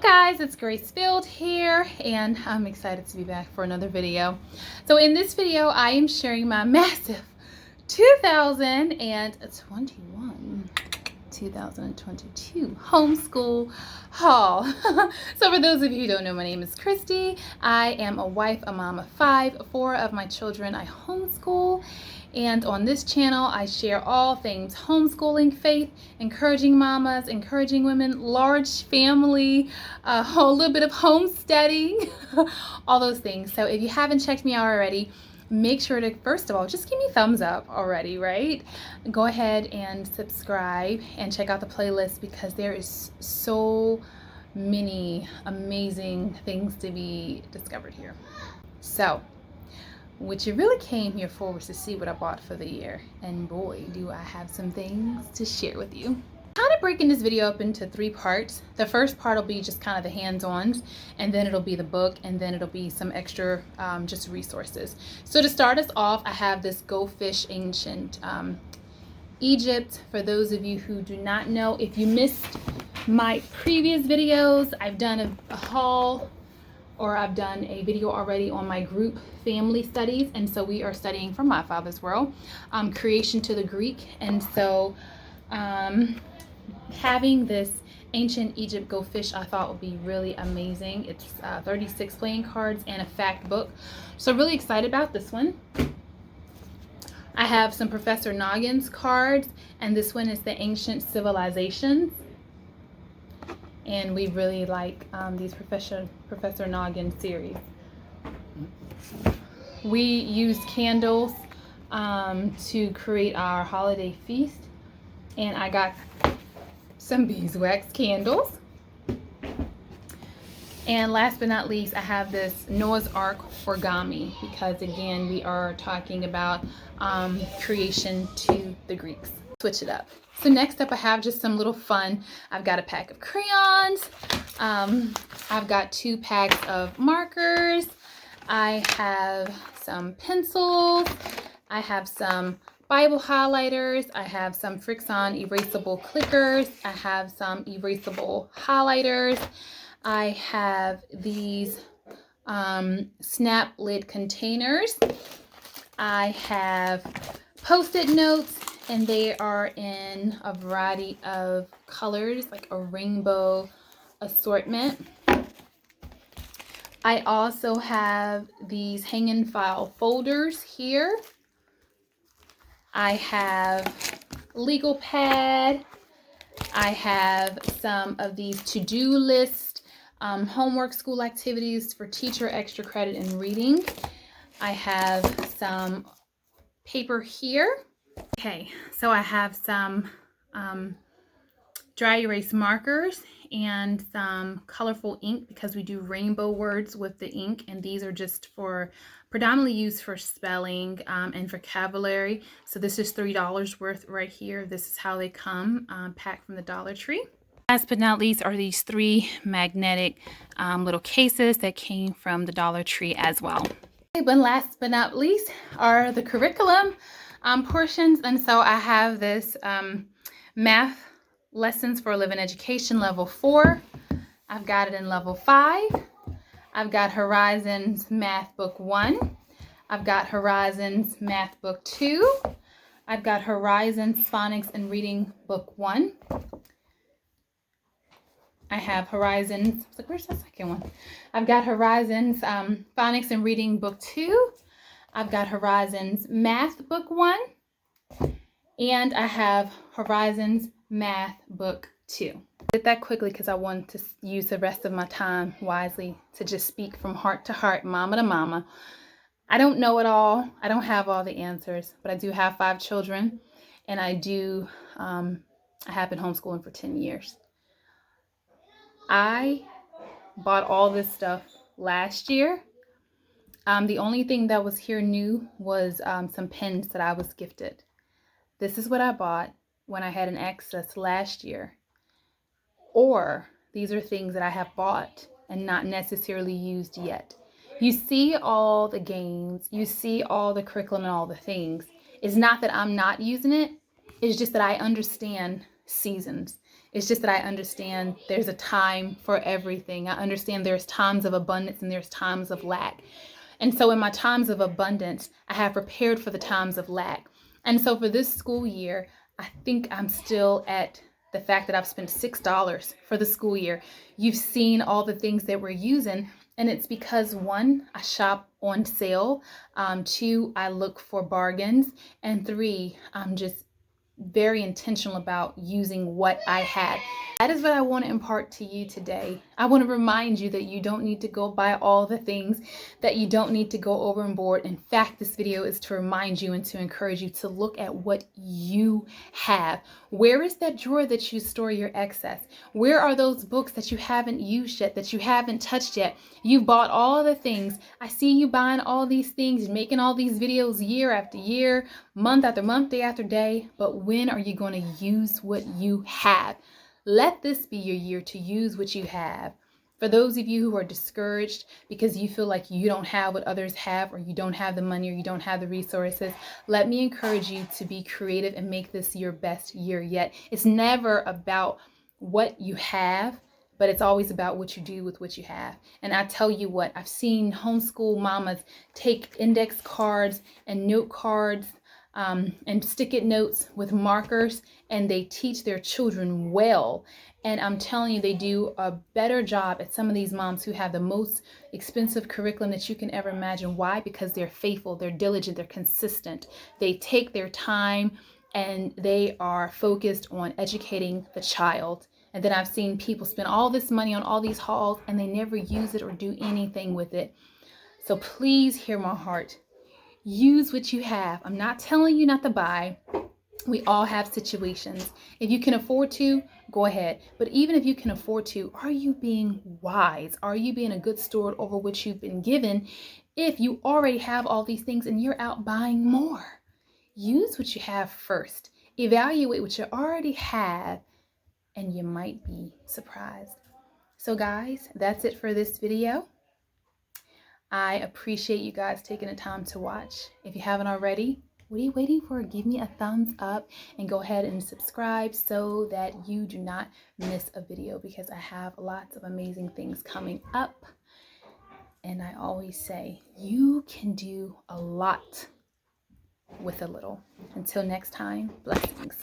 Hello guys, it's Grace.Filled here, and I'm excited to be back for another video. So in this video, I am sharing my massive 2022 homeschool haul. So for those of you who don't know, my name is Christy. I am a wife, a mom of 5. 4 of my children I homeschool. And on this channel, I share all things homeschooling, faith, encouraging mamas, encouraging women, large family, a little bit of homesteading, all those things. So if you haven't checked me out already, make sure to, first of all, just give me a thumbs up already, right? Go ahead and subscribe and check out the playlist because there is so many amazing things to be discovered here. So, what you really came here for was to see what I bought for the year. And boy, do I have some things to share with you. Kind of breaking this video up into 3 parts. The first part will be just kind of the hands-ons, and then it'll be the book, and then it'll be some extra just resources. So to start us off, I have this Go Fish Ancient Egypt. For those of you who do not know, if you missed my previous videos, I've done a haul, or I've done a video already on my group family studies, and so we are studying from my father's world, creation to the Greek. And so having this ancient Egypt Go Fish I thought would be really amazing. It's 36 playing cards and a fact book, so really excited about this one. I have some Professor Noggins cards, and this one is the Ancient Civilizations. And we really like these Professor Noggins series. We use candles to create our holiday feast. And I got some beeswax candles. And last but not least, I have this Noah's Ark origami because, again, we are talking about creation to the Greeks. Switch it up. So next up, I have just some little fun. I've got a pack of crayons. I've got 2 packs of markers. I have some pencils. I have some Bible highlighters. I have some Frixon erasable clickers. I have some erasable highlighters. I have these snap lid containers. I have Post-it notes, and they are in a variety of colors, like a rainbow assortment. I also have these hang-in file folders here. I have legal pad. I have some of these to-do list homework school activities for teacher extra credit in reading. I have some paper here. Okay, so I have some dry erase markers and some colorful ink because we do rainbow words with the ink, and these are just for predominantly used for spelling and vocabulary. So this is $3 worth right here. This is how they come packed from the Dollar Tree. Last but not least are these 3 magnetic little cases that came from the Dollar Tree as well. Okay, but last but not least are the curriculum portions. And so I have this math lessons for living education level 4. I've got it in level 5. I've got Horizons Math Book 1. I've got Horizons Math Book 2. I've got Horizons Phonics and Reading Book 1. I have Horizons, where's the second one? I've got Horizons Phonics and Reading Book 2. I've got Horizons Math Book 1. And I have Horizons Math Book 2. I did that quickly because I wanted to use the rest of my time wisely to just speak from heart to heart, mama to mama. I don't know it all. I don't have all the answers, but I do have 5 children, and I have been homeschooling for 10 years. I bought all this stuff last year. The only thing that was here new was some pens that I was gifted. This is what I bought when I had an excess last year. Or these are things that I have bought and not necessarily used yet. You see all the games, you see all the curriculum and all the things. It's not that I'm not using it. It's just that I understand seasons. It's just that I understand there's a time for everything. I understand there's times of abundance and there's times of lack. And so in my times of abundance, I have prepared for the times of lack. And so for this school year, I think I'm still at the fact that I've spent $6 for the school year. You've seen all the things that we're using, and it's because one, I shop on sale, two, I look for bargains, and three, I'm just very intentional about using what I had. That is what I want to impart to you today. I want to remind you that you don't need to go buy all the things, that you don't need to go overboard. In fact, this video is to remind you and to encourage you to look at what you have. Where is that drawer that you store your excess? Where are those books that you haven't used yet, that you haven't touched yet? You've bought all the things. I see you buying all these things, making all these videos year after year, month after month, day after day. But when are you going to use what you have? Let this be your year to use what you have. For those of you who are discouraged because you feel like you don't have what others have, or you don't have the money, or you don't have the resources, let me encourage you to be creative and make this your best year yet. It's never about what you have, but it's always about what you do with what you have. And I tell you what, I've seen homeschool mamas take index cards and note cards and stick-it notes with markers, and they teach their children well. And I'm telling you, they do a better job at some of these moms who have the most expensive curriculum that you can ever imagine. Why? Because they're faithful, they're diligent, they're consistent. They take their time and they are focused on educating the child. And then I've seen people spend all this money on all these hauls and they never use it or do anything with it. So please hear my heart. Use what you have. I'm not telling you not to buy. We all have situations. If you can afford to, go ahead. But even if you can afford to, are you being wise? Are you being a good steward over what you've been given if you already have all these things and you're out buying more? Use what you have first. Evaluate what you already have, and you might be surprised. So guys, that's it for this video. I appreciate you guys taking the time to watch. If you haven't already, what are you waiting for? Give me a thumbs up and go ahead and subscribe so that you do not miss a video, because I have lots of amazing things coming up. And I always say, you can do a lot with a little. Until next time, blessings.